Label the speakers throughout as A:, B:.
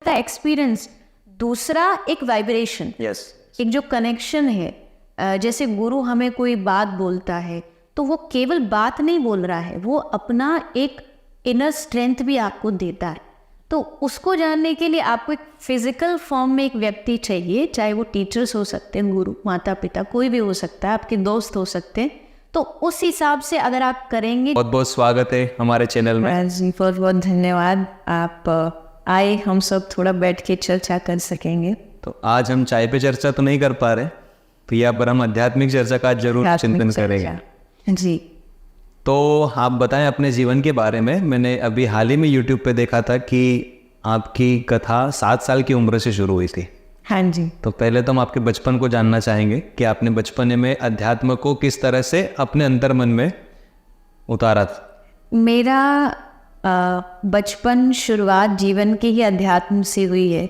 A: का एक्सपीरियंस, दूसरा एक वाइब्रेशन, एक जो कनेक्शन है। जैसे गुरु हमें कोई बात बोलता है तो वो केवल बात नहीं बोल रहा है, वो अपना एक इनर स्ट्रेंथ भी आपको देता है। तो उसको जानने के लिए आपको एक फिजिकल फॉर्म में एक व्यक्ति चाहिए, चाहे वो टीचर्स हो सकते हैं, गुरु, माता पिता, कोई भी हो सकता है, आपके दोस्त हो सकते हैं। तो उस हिसाब से अगर आप करेंगे।
B: बहुत बहुत स्वागत है हमारे चैनल में।
A: बहुत बहुत धन्यवाद, आप आए, हम सब थोड़ा बैठ के चर्चा कर सकेंगे।
B: तो आज हम चाय पे चर्चा तो नहीं कर पा रहे, तो यहाँ पर हम आध्यात्मिक चर्चा का जरूर चिंतन करेंगे
A: जी।
B: तो आप बताएं अपने जीवन के बारे में। मैंने अभी हाल ही में YouTube पे देखा था कि आपकी कथा 7 साल की उम्र से शुरू हुई थी।
A: हाँ जी।
B: तो पहले तो हम आपके बचपन को जानना चाहेंगे कि आपने बचपन में अध्यात्म को किस तरह से अपने अंतर मन में उतारा था।
A: मेरा बचपन, शुरुआत जीवन के ही अध्यात्म से हुई है।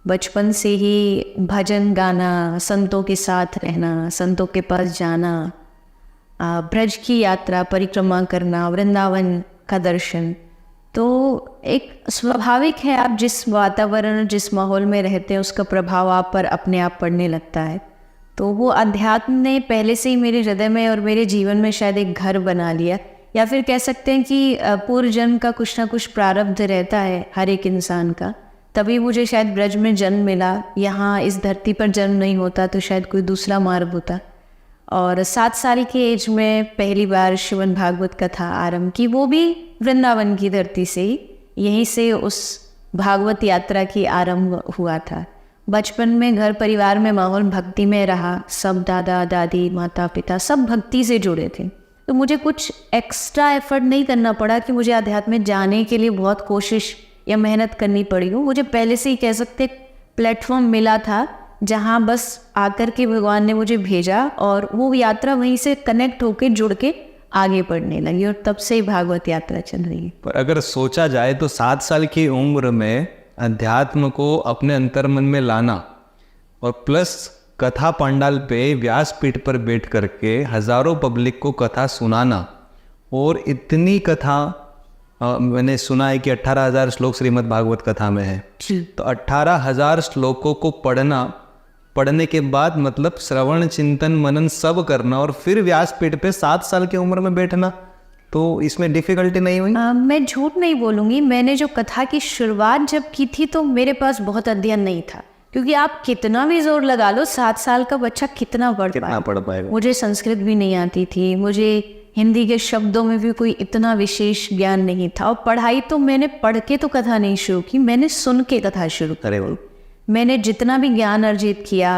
A: बचपन से ही भजन गाना, संतों के साथ रहना, संतों के पास जाना, ब्रज की यात्रा, परिक्रमा करना, वृंदावन का दर्शन। तो एक स्वाभाविक है, आप जिस वातावरण, जिस माहौल में रहते हैं उसका प्रभाव आप पर अपने आप पड़ने लगता है। तो वो अध्यात्म ने पहले से ही मेरे हृदय में और मेरे जीवन में शायद एक घर बना लिया, या फिर कह सकते हैं कि पूर्व जन्म का कुछ ना कुछ प्रारब्ध रहता है हर एक इंसान का। तभी मुझे शायद ब्रज में जन्म मिला। यहाँ इस धरती पर जन्म नहीं होता तो शायद कोई दूसरा मार्ग होता। और 7 साल की एज में पहली बार श्रीमद् भागवत कथा आरंभ की, वो भी वृंदावन की धरती से ही, यहीं से उस भागवत यात्रा की आरंभ हुआ था। बचपन में घर परिवार में माहौल भक्ति में रहा, सब दादा दादी, माता पिता सब भक्ति से जुड़े थे। तो मुझे कुछ एक्स्ट्रा एफर्ट नहीं करना पड़ा कि मुझे अध्यात्म में जाने के लिए बहुत कोशिश या मेहनत करनी पड़ी हो। मुझे पहले से ही कह सकते प्लेटफॉर्म मिला था जहाँ बस आकर के भगवान ने मुझे भेजा, और वो यात्रा वहीं से कनेक्ट होके जुड़ के आगे बढ़ने लगी, और तब से ही भागवत यात्रा चल रही है।
B: पर अगर सोचा जाए तो 7 साल की उम्र में अध्यात्म को अपने अंतर्मन में लाना और प्लस कथा पंडाल पे व्यासपीठ पर बैठ करके हजारों पब्लिक को कथा सुनाना, और इतनी कथा मैंने सुना है कि 18,000 श्लोक श्रीमद् भागवत कथा में है। तो 18,000 श्लोकों को पढ़ने के बाद मतलब श्रवण, चिंतन, मनन सब करना, और फिर व्यासपीठ पे 7 साल की उम्र में बैठना, तो इसमें डिफिकल्टी नहीं हुई?
A: मैं झूठ नहीं बोलूँगी, मैंने जो कथा की शुरुआत जब की थी तो मेरे पास बहुत अध्ययन नहीं था, क्योंकि आप कितना भी जोर लगा लो, 7 साल का बच्चा कितना पढ़ पाएगा। मुझे संस्कृत भी नहीं आती थी, मुझे हिंदी के शब्दों में भी कोई इतना विशेष ज्ञान नहीं था, और पढ़ाई तो मैंने पढ़ के तो कथा नहीं शुरू की, मैंने सुन के कथा शुरू की। मैंने जितना भी ज्ञान अर्जित किया,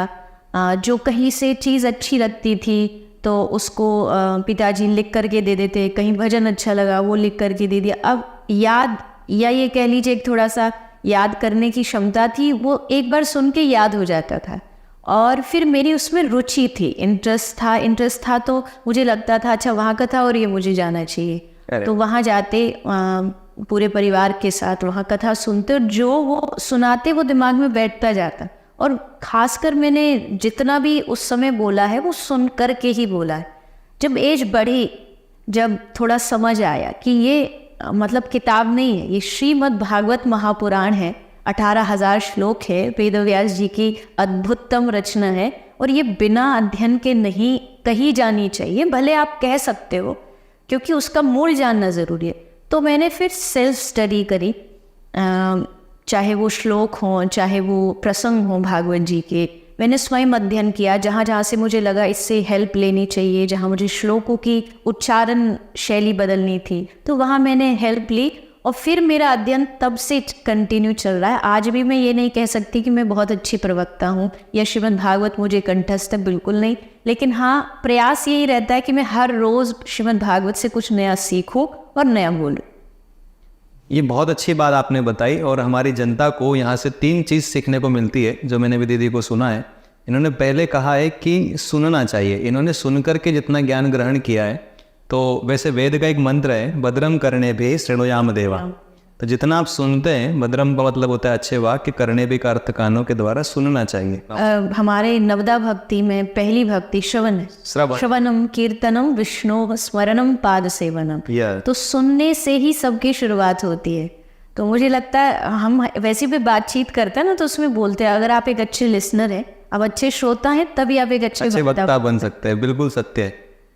A: जो कहीं से चीज़ अच्छी लगती थी तो उसको पिताजी लिख करके दे देते, कहीं भजन अच्छा लगा वो लिख करके दे दिया। अब याद, या ये कह लीजिए एक थोड़ा सा याद करने की क्षमता थी, वो एक बार सुन के याद हो जाता था। और फिर मेरी उसमें रुचि थी, इंटरेस्ट था, तो मुझे लगता था अच्छा वहाँ कथा और ये मुझे जाना चाहिए। तो वहाँ जाते पूरे परिवार के साथ वहाँ कथा सुनते, जो वो सुनाते वो दिमाग में बैठता जाता। और ख़ासकर मैंने जितना भी उस समय बोला है वो सुन कर के ही बोला है। जब एज बढ़ी, जब थोड़ा समझ आया कि ये मतलब किताब नहीं है, ये श्रीमद् भागवत महापुराण है, 18,000 श्लोक है, वेद व्यास जी की अद्भुततम रचना है, और ये बिना अध्ययन के नहीं कही जानी चाहिए। भले आप कह सकते हो, क्योंकि उसका मूल जानना ज़रूरी है। तो मैंने फिर सेल्फ स्टडी करी, चाहे वो श्लोक हों, चाहे वो प्रसंग हों भागवत जी के, मैंने स्वयं अध्ययन किया। जहाँ जहाँ से मुझे लगा इससे हेल्प लेनी चाहिए, जहाँ मुझे श्लोकों की उच्चारण शैली बदलनी थी, तो वहाँ मैंने हेल्प ली, और फिर मेरा अध्ययन तब से कंटिन्यू चल रहा है। आज भी मैं ये नहीं कह सकती कि मैं बहुत अच्छी प्रवक्ता हूँ या श्रीमद् भागवत मुझे कंठस्थ है, बिल्कुल नहीं। लेकिन हाँ, प्रयास यही रहता है कि मैं हर रोज़ श्रीमद् भागवत से कुछ नया सीखूँ और नया बोलूँ।
B: ये बहुत अच्छी बात आपने बताई, और हमारी जनता को यहाँ से 3 चीज़ सीखने को मिलती है जो मैंने भी दीदी को सुना है। इन्होंने पहले कहा है कि सुनना चाहिए, इन्होंने सुन करके जितना ज्ञान ग्रहण किया है। तो वैसे वेद का एक मंत्र है, भद्रम करणे भी शृणुयाम देवा। तो जितना आप सुनते हैं, भद्रम का मतलब होता है अच्छे वाक्य, करणे भी का अर्थ कानों के द्वारा सुनना चाहिए।
A: हमारे नवदा भक्ति में पहली भक्ति श्रवण है, श्रवणम कीर्तनम विष्णु स्मरणम पाद सेवनम। तो सुनने से ही सबकी शुरुआत होती है। तो मुझे लगता है हम वैसे भी बातचीत करते हैं ना, तो उसमें बोलते हैं अगर आप एक अच्छे लिसनर हैं, आप अच्छे श्रोता हैं, तभी आप एक अच्छे
B: वक्ता बन सकते हैं। बिल्कुल सत्य है।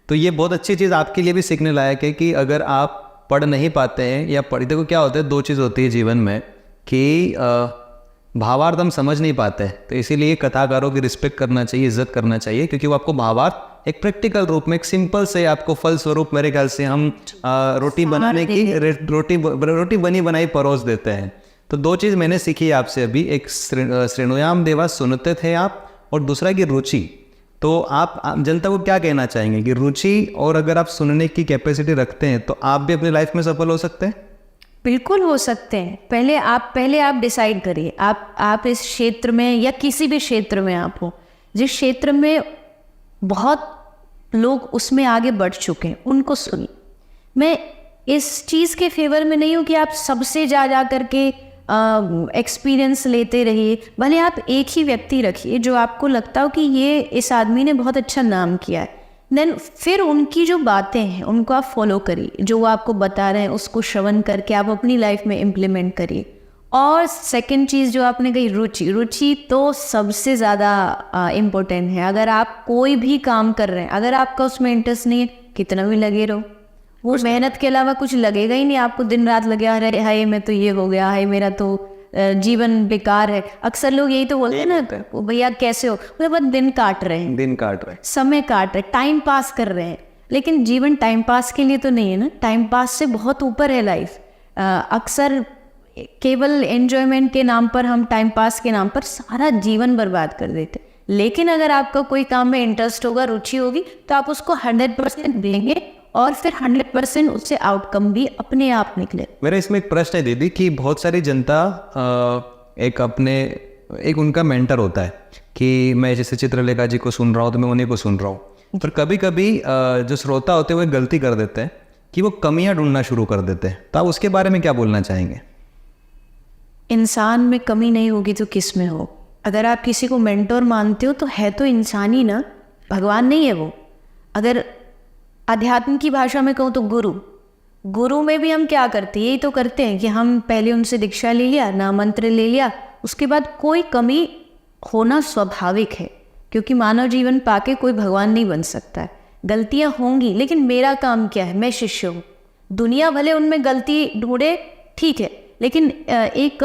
B: तो ये बहुत अच्छी चीज़ आपके लिए भी सीखने लायक है कि अगर आप पढ़ नहीं पाते हैं या देखो क्या होता है, दो चीज़ होती है जीवन में कि भावार्थ हम समझ नहीं पाते हैं, तो इसीलिए कथाकारों की रिस्पेक्ट करना चाहिए, इज्जत करना चाहिए, क्योंकि वो आपको भावार्थ एक प्रैक्टिकल रूप में, एक सिंपल से आपको फल स्वरूप, मेरे ख्याल से हम रोटी बनाने की रोटी बनी बनाई परोस देते हैं। तो दो चीज़ मैंने सीखी आपसे अभी, एक श्रेणुयाम देवा सुनते थे आप, और दूसरा की रुचि। तो आप जनता को क्या कहना चाहेंगे कि रुचि और अगर आप सुनने की कैपेसिटी रखते हैं तो आप भी अपनी लाइफ में सफल हो सकते हैं?
A: बिल्कुल हो सकते हैं। पहले आप डिसाइड करिए, आप इस क्षेत्र में या किसी भी क्षेत्र में आप हो, जिस क्षेत्र में बहुत लोग उसमें आगे बढ़ चुके हैं, उनको सुनिए। मैं इस चीज़ के फेवर में नहीं हूँ कि आप सबसे जा करके एक्सपीरियंस लेते रहिए। भले आप एक ही व्यक्ति रखिए जो आपको लगता हो कि ये इस आदमी ने बहुत अच्छा नाम किया है, देन फिर उनकी जो बातें हैं उनको आप फॉलो करिए, जो वो आपको बता रहे हैं उसको श्रवण करके आप अपनी लाइफ में इम्प्लीमेंट करिए। और सेकंड चीज़ जो आपने कही, रुचि तो सबसे ज़्यादा इम्पोर्टेंट है। अगर आप कोई भी काम कर रहे हैं, अगर आपका उसमें इंटरेस्ट नहीं है, कितना भी लगे रहो, वो मेहनत के अलावा कुछ लगेगा ही नहीं आपको। दिन रात लगे अरे हाय मैं तो ये हो गया, हाय मेरा तो जीवन बेकार है। अक्सर लोग यही तो बोलते हैं ना, भैया कैसे हो, वो बस दिन काट रहे हैं, समय काट रहे, टाइम पास कर रहे हैं। लेकिन जीवन टाइम पास के लिए तो नहीं है ना, टाइम पास से बहुत ऊपर है लाइफ। अक्सर केवल एंजॉयमेंट के नाम पर, हम टाइम पास के नाम पर सारा जीवन बर्बाद कर देते। लेकिन अगर आपका कोई काम में इंटरेस्ट होगा, रुचि होगी, तो आप उसको 100% देंगे और फिर 100% उससे आउटकम भी अपने आप निकले।
B: मेरा इसमें एक प्रश्न है दीदी कि बहुत सारी जनता एक उनका मेंटर होता है कि मैं जैसे चित्रलेखा जी को सुन रहा हूँ तो मैं उन्हीं को सुन रहा हूँ, पर कभी कभी जो श्रोता होते हैं वो गलती कर देते हैं कि वो कमियां ढूंढना शुरू कर देते हैं। तो आप उसके बारे में क्या बोलना चाहेंगे?
A: इंसान में कमी नहीं होगी तो किस में हो? अगर आप किसी को मेंटोर मानते हो तो है तो इंसान ही ना, भगवान नहीं है वो। अगर अध्यात्म की भाषा में कहूँ तो गुरु में भी हम क्या करते हैं, यही तो करते हैं कि हम पहले उनसे दीक्षा ले लिया, नाम मंत्र ले लिया, उसके बाद कोई कमी होना स्वाभाविक है, क्योंकि मानव जीवन पाके कोई भगवान नहीं बन सकता है। गलतियाँ होंगी, लेकिन मेरा काम क्या है, मैं शिष्य हूँ। दुनिया भले उनमें गलती ढूंढे, ठीक है, लेकिन एक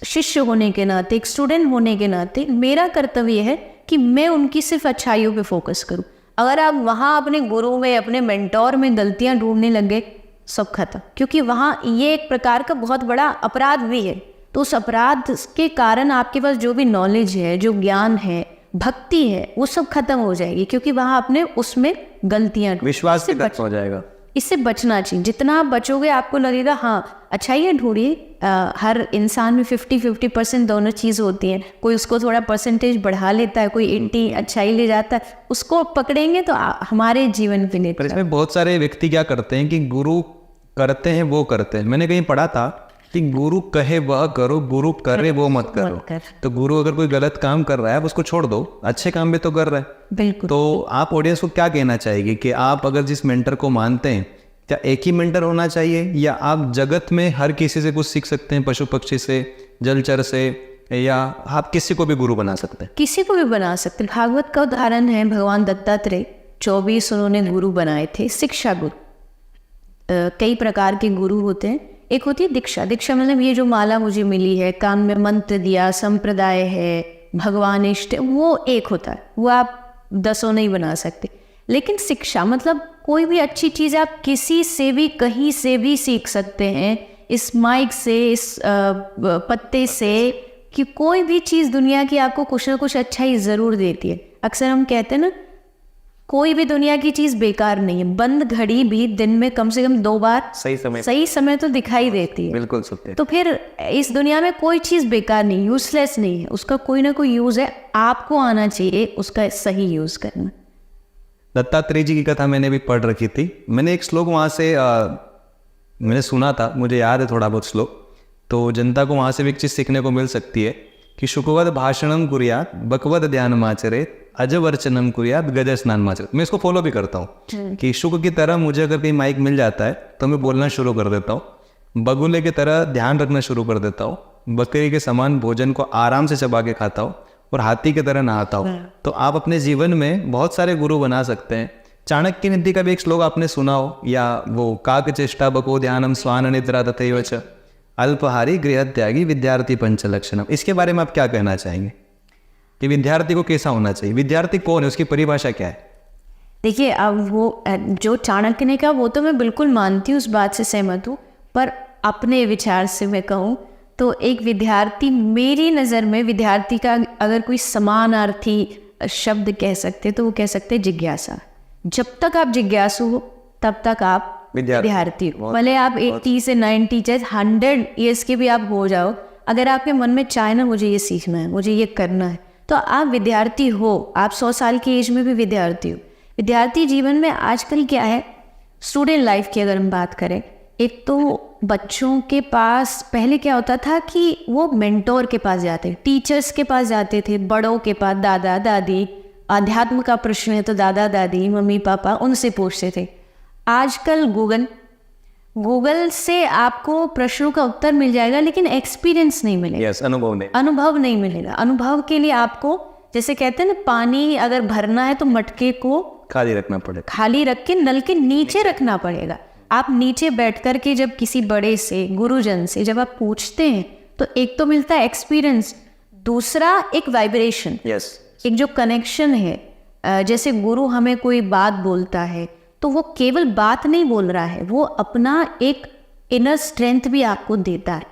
A: शिष्य होने के नाते, एक स्टूडेंट होने के नाते मेरा कर्तव्य है कि मैं उनकी सिर्फ अच्छाइयों पे फोकस करूँ। अगर आप वहाँ अपने गुरु में, अपने मेंटोर में गलतियाँ ढूंढने लगे, सब खत्म, क्योंकि वहाँ ये एक प्रकार का बहुत बड़ा अपराध भी है। तो उस अपराध के कारण आपके पास जो भी नॉलेज है, जो ज्ञान है, भक्ति है, वो सब खत्म हो जाएगी, क्योंकि वहाँ आपने उसमें गलतियाँ,
B: विश्वास से खत्म हो जाएगा।
A: इससे बचना चाहिए। जितना आप बचोगे आपको लगेगा हाँ अच्छाई ढूंढिए। हर इंसान में 50-50% दोनों चीज़ होती हैं। कोई उसको थोड़ा परसेंटेज बढ़ा लेता है, कोई 80 अच्छाई ले जाता है, उसको पकड़ेंगे तो हमारे जीवन के लिए।
B: पर इसमें बहुत सारे व्यक्ति क्या करते हैं कि गुरु करते हैं वो करते हैं। मैंने कहीं पढ़ा था कि गुरु कहे वह करो, गुरु करे वो मत करो। तो गुरु अगर कोई गलत काम कर रहा है उसको छोड़ दो, अच्छे काम भी तो कर रहा है।
A: बिल्कुल।
B: तो आप ऑडियंस को क्या कहना चाहेगी कि आप अगर जिस मेंटर को मानते हैं, क्या एक ही मेंटर होना चाहिए या आप जगत में हर किसी से कुछ सीख सकते हैं, पशु पक्षी से, जलचर से, या आप किसी को भी गुरु बना सकते हैं?
A: किसी को भी बना सकते हैं। भागवत का उदाहरण है, भगवान दत्तात्रेय 24 उन्होंने गुरु बनाए थे, शिक्षा गुरु। कई प्रकार के गुरु होते हैं। एक होती है दीक्षा। दीक्षा मतलब ये जो माला मुझे मिली है, कान में मंत्र दिया, संप्रदाय है, भगवान इष्ट, वो एक होता है, वो आप 10 नहीं बना सकते। लेकिन शिक्षा मतलब कोई भी अच्छी चीज़ आप किसी से भी कहीं से भी सीख सकते हैं। इस माइक से, इस पत्ते से, कि कोई भी चीज़ दुनिया की आपको कुछ ना कुछ अच्छा ही ज़रूर देती है। अक्सर हम कहते हैं ना, कोई भी दुनिया की चीज़ बेकार नहीं है। बंद घड़ी भी दिन में कम से कम 2 बार सही समय तो दिखाई देती है।
B: बिल्कुल सत्य।
A: तो फिर इस दुनिया में कोई चीज़ बेकार नहीं, यूजलेस नहीं है, उसका कोई ना कोई यूज़ है। आपको आना चाहिए उसका सही यूज़ करना।
B: दत्तात्रेय जी की कथा मैंने भी पढ़ रखी थी। मैंने एक श्लोक वहाँ से मैंने सुना था, मुझे याद है थोड़ा बहुत श्लोक। तो जनता को वहाँ से भी एक चीज़ सीखने को मिल सकती है कि शुकवद भाषणम कुर्यात बकवद ध्यानम आचरेत अजवर्चनम कुर्यात गज स्नान माचरेत। मैं इसको फॉलो भी करता हूँ कि शुक की तरह मुझे अगर कहीं माइक मिल जाता है तो मैं बोलना शुरू कर देता हूँ। बगुले की तरह ध्यान रखना शुरू कर देता हूँ, बकरी के समान भोजन को आराम से चबा के खाता हूँ और हाथी की तरह नहाता हूँ, तो आप अपने जीवन में बहुत सारे गुरु बना सकते हैं। चाणक्य नीति का भी एक श्लोक आपने सुना हो, या वो काक चेष्टा बको ध्यानम स्वान निद्रा तथैव च अल्पहारी गृह त्यागी विद्यार्थी पंच लक्षणम। इसके बारे में आप क्या कहना चाहेंगे कि विद्यार्थी को कैसा होना चाहिए? विद्यार्थी कौन है, उसकी परिभाषा क्या है?
A: देखिए, अब वो जो चाणक्य ने कहा वो तो मैं बिल्कुल मानती हूँ, उस बात से सहमत हूँ, पर अपने विचार से मैं कहूँ तो एक विद्यार्थी, मेरी नज़र में विद्यार्थी का अगर कोई समानार्थी शब्द कह सकते तो वो कह सकते जिज्ञासा। जब तक आप जिज्ञासु हो तब तक आप विद्यार्थी हो। भले आप 80 से 90 चाहे 100 ईयर्स के भी आप हो जाओ, अगर आपके मन में चाहे ना मुझे ये सीखना है, मुझे ये करना है, तो आप विद्यार्थी हो। आप 100 साल की एज में भी विद्यार्थी हो। विद्यार्थी जीवन में आजकल क्या है, स्टूडेंट लाइफ की अगर हम बात करें, एक तो बच्चों के पास पहले क्या होता था कि वो मेंटोर के पास जाते, टीचर्स के पास जाते थे, बड़ों के पास, दादा दादी, अध्यात्म का प्रश्न है तो दादा दादी मम्मी पापा उनसे पूछते थे। आजकल गूगल से आपको प्रश्नों का उत्तर मिल जाएगा, लेकिन एक्सपीरियंस नहीं मिलेगा।
B: yes,
A: अनुभव नहीं मिलेगा। अनुभव के लिए आपको, जैसे कहते हैं ना, पानी अगर भरना है तो मटके को
B: खाली रखना पड़ेगा,
A: खाली रख के नल के नीचे रखना पड़ेगा। आप नीचे बैठ कर के जब किसी बड़े से, गुरुजन से जब आप पूछते हैं तो एक तो मिलता है एक्सपीरियंस, दूसरा एक वाइब्रेशन, एक जो कनेक्शन है। जैसे गुरु हमें कोई बात बोलता है तो वो केवल बात नहीं बोल रहा है, वो अपना एक इनर स्ट्रेंथ भी आपको देता है।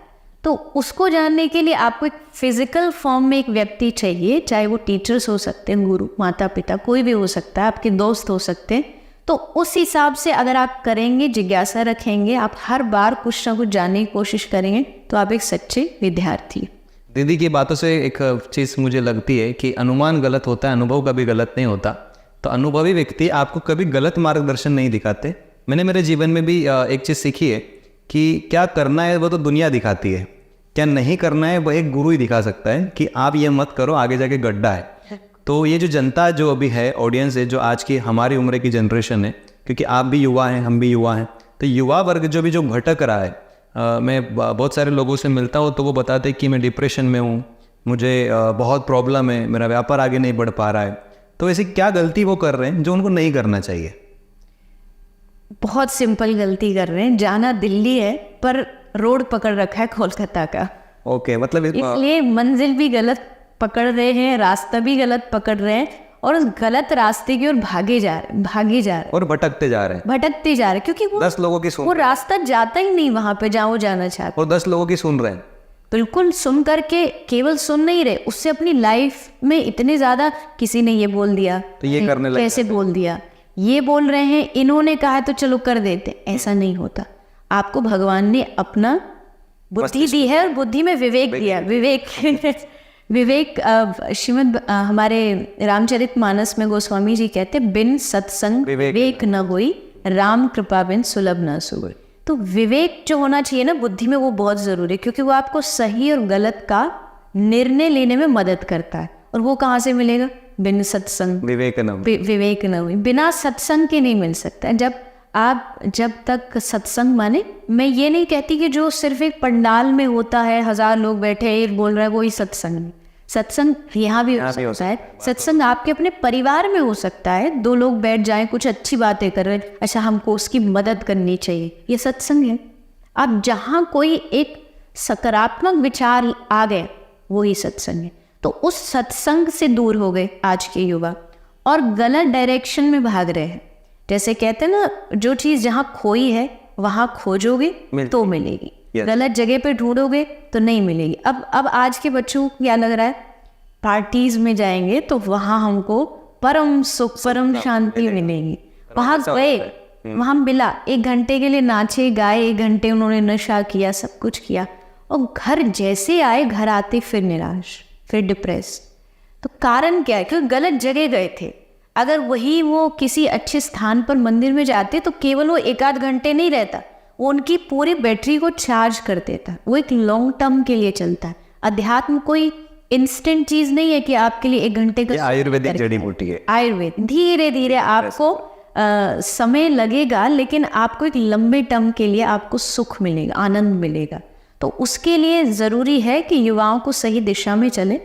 A: तो उसको जानने के लिए आपको एक फिजिकल फॉर्म में एक व्यक्ति चाहिए, चाहे वो टीचर्स हो सकते हैं, गुरु, माता पिता, कोई भी हो सकता है, आपके दोस्त हो सकते हैं। तो उस हिसाब से अगर आप करेंगे, जिज्ञासा रखेंगे, आप हर बार कुछ ना कुछ जानने की कोशिश करेंगे, तो आप एक सच्चे विद्यार्थी।
B: दीदी की बातों से एक चीज़ मुझे लगती है कि अनुमान गलत होता है, अनुभव कभी गलत नहीं होता। तो अनुभवी व्यक्ति आपको कभी गलत मार्गदर्शन नहीं दिखाते। मैंने मेरे जीवन में भी एक चीज़ सीखी है कि क्या करना है वो तो दुनिया दिखाती है, क्या नहीं करना है वह एक गुरु ही दिखा सकता है कि आप ये मत करो, आगे जाके गड्ढा है। तो ये जो जनता जो अभी है, ऑडियंस है, जो आज की हमारी उम्र की जनरेशन है, क्योंकि आप भी युवा हैं, हम भी युवा हैं, तो युवा वर्ग जो भटक रहा है, मैं बहुत सारे लोगों से मिलता हूँ तो वो बताते हैं कि मैं डिप्रेशन में हूँ, मुझे बहुत प्रॉब्लम है, मेरा व्यापार आगे नहीं बढ़ पा रहा है। तो ऐसी क्या गलती वो कर रहे हैं जो उनको नहीं करना चाहिए?
A: बहुत सिंपल गलती कर रहे हैं। जाना दिल्ली है पर रोड पकड़ रखा है कोलकाता का।
B: ओके, मतलब
A: इसलिए मंजिल भी गलत पकड़ रहे हैं, रास्ता भी गलत पकड़ रहे हैं और उस गलत रास्ते की ओर भागे जा रहे
B: और भटकते जा रहे हैं,
A: क्योंकि वो
B: 10 लोगों की
A: वो रास्ता जाता ही नहीं वहां पे जहाँ वो जाना चाहते,
B: और 10 लोगों की सुन रहे हैं।
A: बिल्कुल सुन करके केवल सुन नहीं रहे, उससे अपनी लाइफ में इतने ज्यादा, किसी ने ये बोल दिया
B: तो ये करने लगे,
A: कैसे बोल दिया, ये बोल रहे हैं, इन्होंने कहा तो चलो कर देते। ऐसा नहीं होता। आपको भगवान ने अपना बुद्धि दी है और बुद्धि में विवेक दिया। विवेक श्रीमद हमारे रामचरितमानस में गोस्वामी जी कहते, बिन सत्संग विवेक न होई, राम कृपा बिन सुलभ न सुगई। तो विवेक जो होना चाहिए ना बुद्धि में, वो बहुत जरूरी है, क्योंकि वो आपको सही और गलत का निर्णय लेने में मदद करता है। और वो कहाँ से मिलेगा? बिन सत्संग विवेक न हुई, बिना सत्संग के नहीं मिल सकता। जब तक सत्संग, माने मैं ये नहीं कहती कि जो सिर्फ एक पंडाल में होता है, 1000 लोग बैठे एक बोल रहा है, वो ही सत्संग नहीं। सत्संग यहाँ भी हो सकता है। सत्संग आपके अपने परिवार में हो सकता है, 2 लोग बैठ जाएं, कुछ अच्छी बातें कर रहे हैं, अच्छा हमको उसकी मदद करनी चाहिए, ये सत्संग है। अब जहाँ कोई एक सकारात्मक विचार आ गए, वो ही सत्संग है। तो उस सत्संग से दूर हो गए आज के युवा और गलत डायरेक्शन में भाग रहे हैं। जैसे कहते हैं ना, जो चीज़ जहाँ खोई है वहाँ खोजोगे तो मिलेगी, गलत जगह पे ढूंढोगे तो नहीं मिलेगी। अब आज के बच्चों को क्या लग रहा है, पार्टीज में जाएंगे तो वहाँ हमको परम सुख, परम शांति मिलेगी। वहाँ गए, वहाँ मिला, 1 घंटे के लिए नाचे गाए, 1 घंटे उन्होंने नशा किया, सब कुछ किया, और घर जैसे आए, घर आते फिर निराश, फिर डिप्रेस। तो कारण क्या है? क्योंकि गलत जगह गए थे। अगर वही वो किसी अच्छे स्थान पर मंदिर में जाते तो केवल वो 1-8 घंटे नहीं रहता, वो उनकी पूरी बैटरी को चार्ज कर देता। वो एक लॉन्ग टर्म के लिए चलता है। अध्यात्म कोई इंस्टेंट चीज नहीं है कि आपके लिए 1 घंटे का,
B: आयुर्वेदिक जड़ी बूटी है।
A: आयुर्वेद धीरे धीरे आपको समय लगेगा, लेकिन आपको एक लंबे टर्म के लिए आपको सुख मिलेगा, आनंद मिलेगा। तो उसके लिए ज़रूरी है कि युवाओं को सही दिशा में चले,